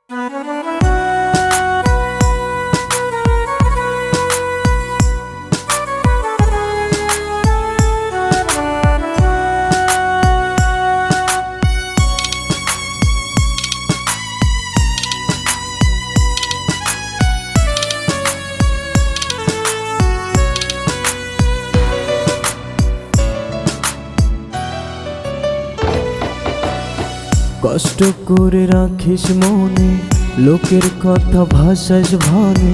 কষ্ট করে রাখিস মনে, লোকের কথা ভাসাস ভানে।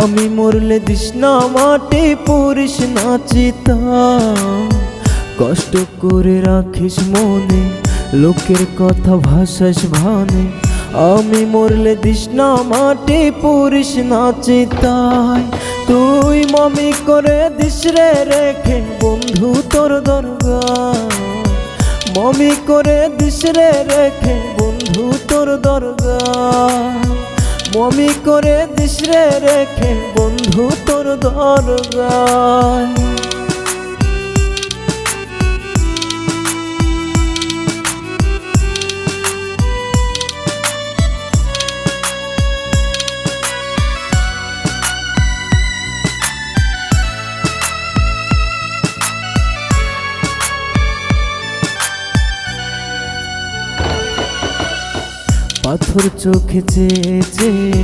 আমি মরলে দিস না মাটি, পুরিস না চিতা। কষ্ট করে রাখিস মনে, লোকের কথা ভাসাস ভানে। আমি মরলে দিস না মাটি, পুরিস না চিতায়। তুই মমি করে দিস রে রেখে বন্ধু তোর দরগায়। মমি করে দিস রে রেখে বন্ধু তোর দরগায়। মমি করে দিস রে রেখে বন্ধু তোর দরগায়। পাথর চোখে চেয়ে চেয়ে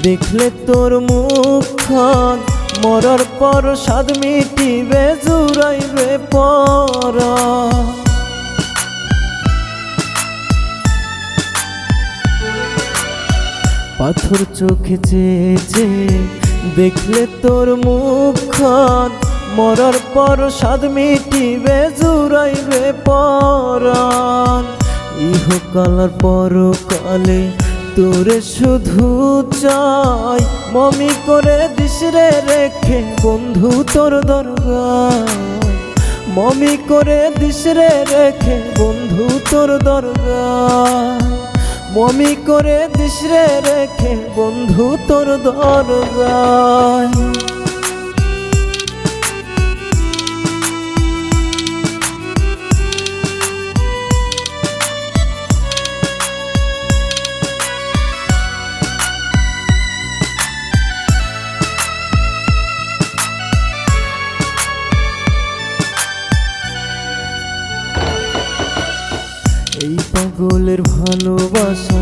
দেখলে তোর মুখখান। মরার পর স্বাদ মিটিবে জুড়াইবে পরা। পাথর চোখে চেয়ে চেয়ে দেখলে তোর মুখখান। মরার পর স্বাদ মিটিবে জুড়াইবে পরাণ। ইহকাল আর পরকালে তোরে শুধু চাই। মমি করে দিস রে রেখে বন্ধু তোর দরগায়। মমি করে দিস রে রেখে বন্ধু তোর দরগায়। মমি করে দিস রে রেখে বন্ধু তোর দরগায়। এই পাগলের ভালোবাসা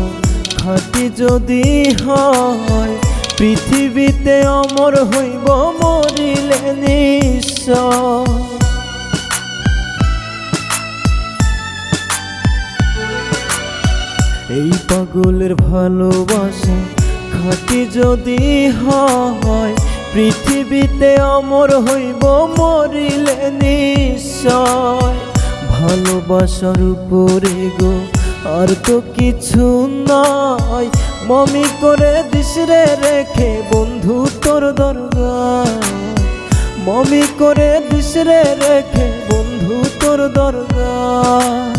খাঁটি যদি হয়, পৃথিবীতে অমর হইব মরিলে নিশ্চয়। এই পাগলের ভালোবাসা খাঁটি যদি হয়, পৃথিবীতে অমর হইব মরিলে নিশ্চয়। ভালোবাসার উপরে গো আর তো কিছু নাই। মমি করে দিস রে রেখে বন্ধু তোর দরগায়। মমি করে দিস রে রেখে বন্ধু তোর দরগায়।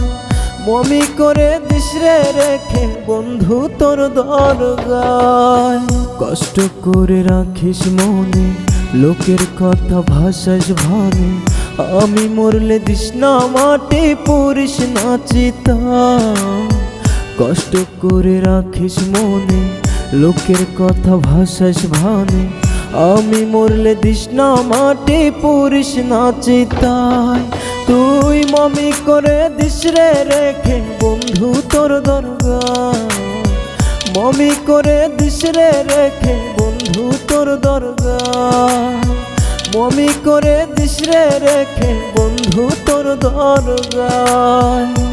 মমি করে দিস রে রেখে বন্ধু তোর দরগায়। কষ্ট করে রাখিস মনে, লোকের কথা ভাসাস ভানে। আমি মরলে দিস না মাটি, পুরিস না চিতা। কষ্ট করে রাখিস মনে, লোকের কথা ভাসাস ভানে। আমি মরলে দিস না মাটি, পুরিস না চিতায়। তুই মমি করে দিস রে রেখে বন্ধু তোর দরগায়। মমি করে দিস রে রেখে বন্ধু তোর দরগায়। মমি করে দিস রে রেখে বন্ধু তোর দরগায়।